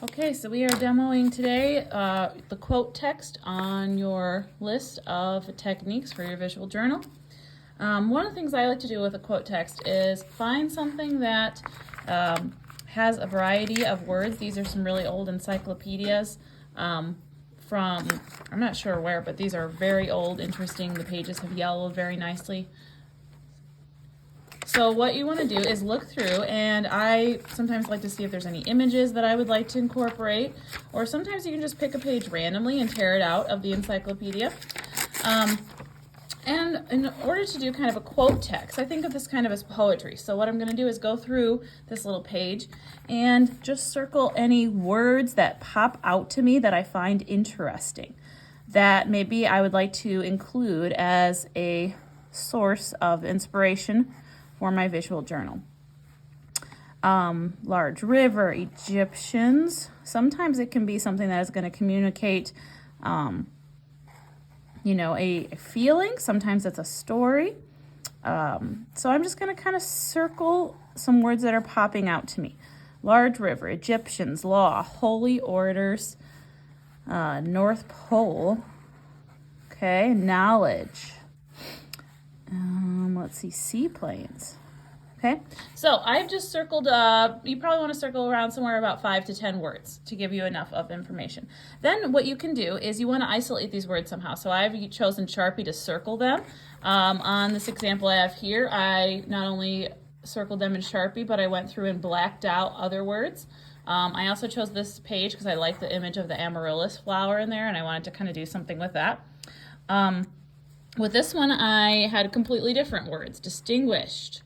Okay, so we are demoing today the quote text on your list of techniques for your visual journal. One of the things I like to do with a quote text is find something that has a variety of words. These are some really old encyclopedias from, I'm not sure where, but these are very old, interesting. The pages have yellowed very nicely. So what you want to do is look through, and I sometimes like to see if there's any images that I would like to incorporate, or sometimes you can just pick a page randomly and tear it out of the encyclopedia. And in order to do kind of a quote text, I think of this kind of as poetry. So what I'm going to do is go through this little page and just circle any words that pop out to me that I find interesting, that maybe I would like to include as a source of inspiration for my visual journal. Large river, Egyptians. Sometimes it can be something that is going to communicate, a feeling. Sometimes it's a story. So I'm just going to kind of circle some words that are popping out to me. Large river, Egyptians, law, holy orders, North Pole. Okay, knowledge. Let's see, seaplanes. Okay, so I've just circled, you probably want to circle around somewhere about 5 to 10 words to give you enough of information. Then what you can do is you want to isolate these words somehow. So I've chosen Sharpie to circle them. On this example I have here, I not only circled them in Sharpie, but I went through and blacked out other words. I also chose this page because I like the image of the amaryllis flower in there, and I wanted to kind of do something with that. With this one, I had completely different words. Distinguished,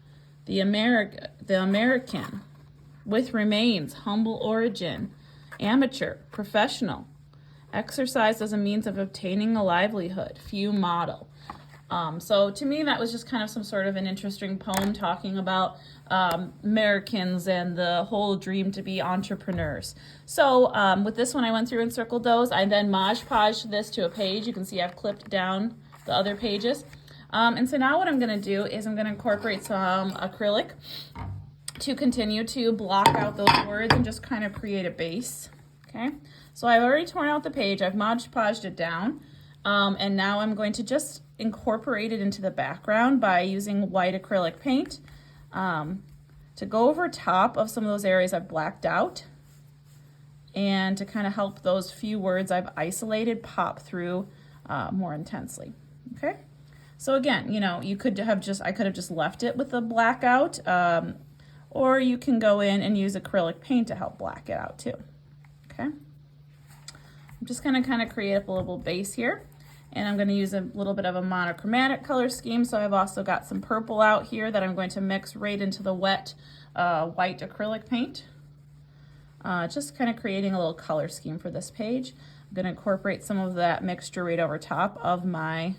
the American, with remains, humble origin, amateur, professional, exercise as a means of obtaining a livelihood, few model. So to me, that was just kind of some sort of an interesting poem talking about Americans and the whole dream to be entrepreneurs. So with this one, I went through and circled those. I then Mod Podged this to a page. You can see I've clipped down the other pages. And so now what I'm going to do is I'm going to incorporate some acrylic to continue to block out those words and just kind of create a base. Okay, so I've already torn out the page. I've Mod Podged it down. And now I'm going to just incorporate it into the background by using white acrylic paint to go over top of some of those areas I've blacked out and to kind of help those few words I've isolated pop through more intensely. Okay, so again, you could have I could have just left it with the blackout, or you can go in and use acrylic paint to help black it out too. Okay, I'm just going to kind of create up a little base here, and I'm going to use a little bit of a monochromatic color scheme. So I've also got some purple out here that I'm going to mix right into the wet white acrylic paint. Just kind of creating a little color scheme for this page. I'm going to incorporate some of that mixture right over top of my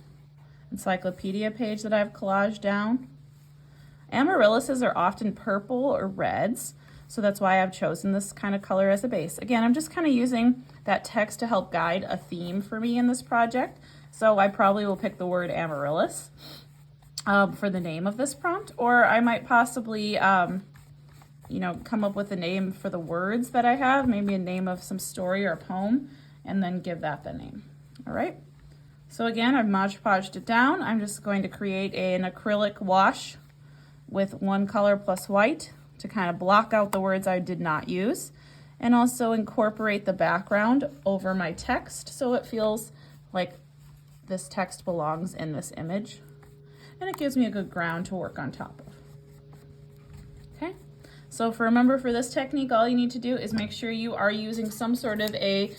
encyclopedia page that I've collaged down. Amaryllises are often purple or reds, so that's why I've chosen this kind of color as a base. Again, I'm just kind of using that text to help guide a theme for me in this project. So I probably will pick the word amaryllis for the name of this prompt, or I might possibly come up with a name for the words that I have, maybe a name of some story or poem, and then give that the name. All right. So again, I've Mod Podged it down. I'm just going to create an acrylic wash with one color plus white to kind of block out the words I did not use, and also incorporate the background over my text so it feels like this text belongs in this image, and it gives me a good ground to work on top of. Okay, so remember for this technique, all you need to do is make sure you are using some sort of a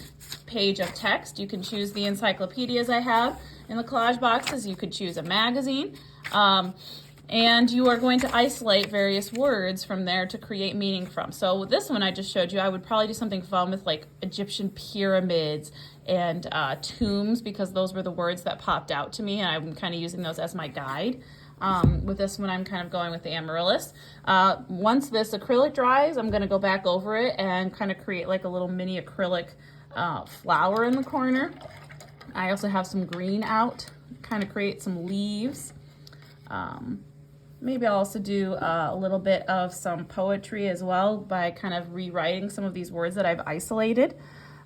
page of text. You can choose the encyclopedias I have in the collage boxes. You could choose a magazine. And you are going to isolate various words from there to create meaning from. So with this one I just showed you, I would probably do something fun with like Egyptian pyramids and tombs, because those were the words that popped out to me, and I'm kind of using those as my guide. With this one, I'm kind of going with the amaryllis. Once this acrylic dries, I'm going to go back over it and kind of create like a little mini acrylic flower in the corner. I also have some green out, kind of create some leaves. Maybe I'll also do a little bit of some poetry as well by kind of rewriting some of these words that I've isolated.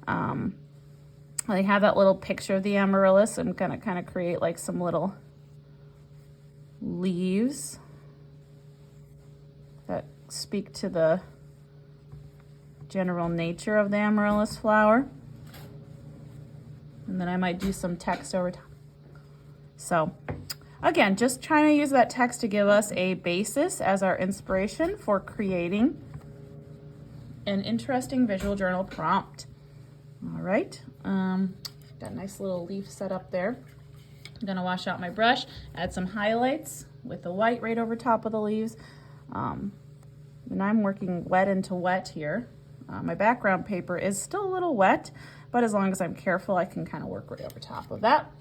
I have that little picture of the amaryllis. I'm gonna kind of create like some little leaves that speak to the general nature of the amaryllis flower. And then I might do some text over time. So again, just trying to use that text to give us a basis as our inspiration for creating an interesting visual journal prompt. All right, got a nice little leaf set up there. I'm gonna wash out my brush, add some highlights with the white right over top of the leaves. And I'm working wet into wet here. My background paper is still a little wet, but as long as I'm careful, I can kind of work right over top of that.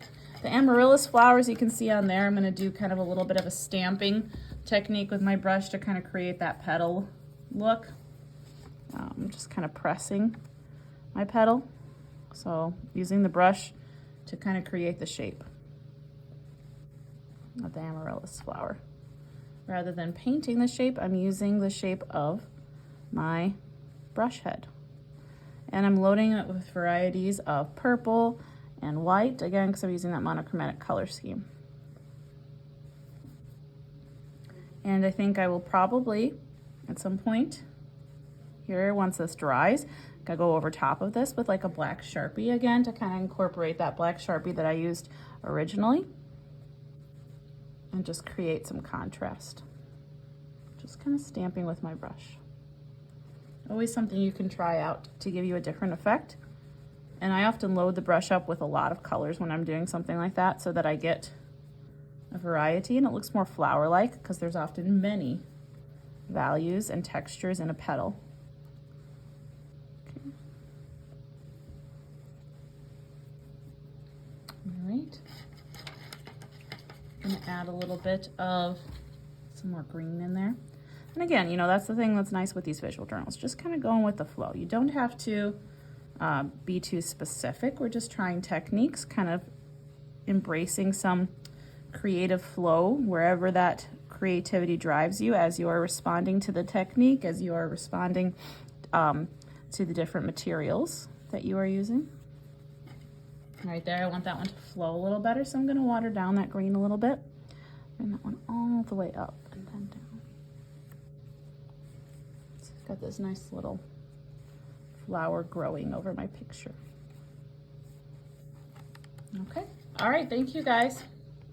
The amaryllis flowers you can see on there, I'm gonna do kind of a little bit of a stamping technique with my brush to kind of create that petal look. I'm just kind of pressing my petal. So using the brush to kind of create the shape of the amaryllis flower. Rather than painting the shape, I'm using the shape of my brush head. And I'm loading it with varieties of purple and white, again, because I'm using that monochromatic color scheme. And I think I will probably, at some point here, once this dries, I go over top of this with like a black Sharpie again to kind of incorporate that black Sharpie that I used originally and just create some contrast. Just kind of stamping with my brush. Always something you can try out to give you a different effect. And I often load the brush up with a lot of colors when I'm doing something like that so that I get a variety and it looks more flower-like because there's often many values and textures in a petal. Okay. All right. I'm gonna add a little bit of some more green in there. And again, you know, that's the thing that's nice with these visual journals, just kind of going with the flow. You don't have to be too specific. We're just trying techniques, kind of embracing some creative flow wherever that creativity drives you as you are responding to the technique, as you are responding to the different materials that you are using. Right there, I want that one to flow a little better, so I'm gonna water down that green a little bit. Bring that one all the way up and then down. So I've got this nice little flower growing over my picture. Okay, all right, thank you guys.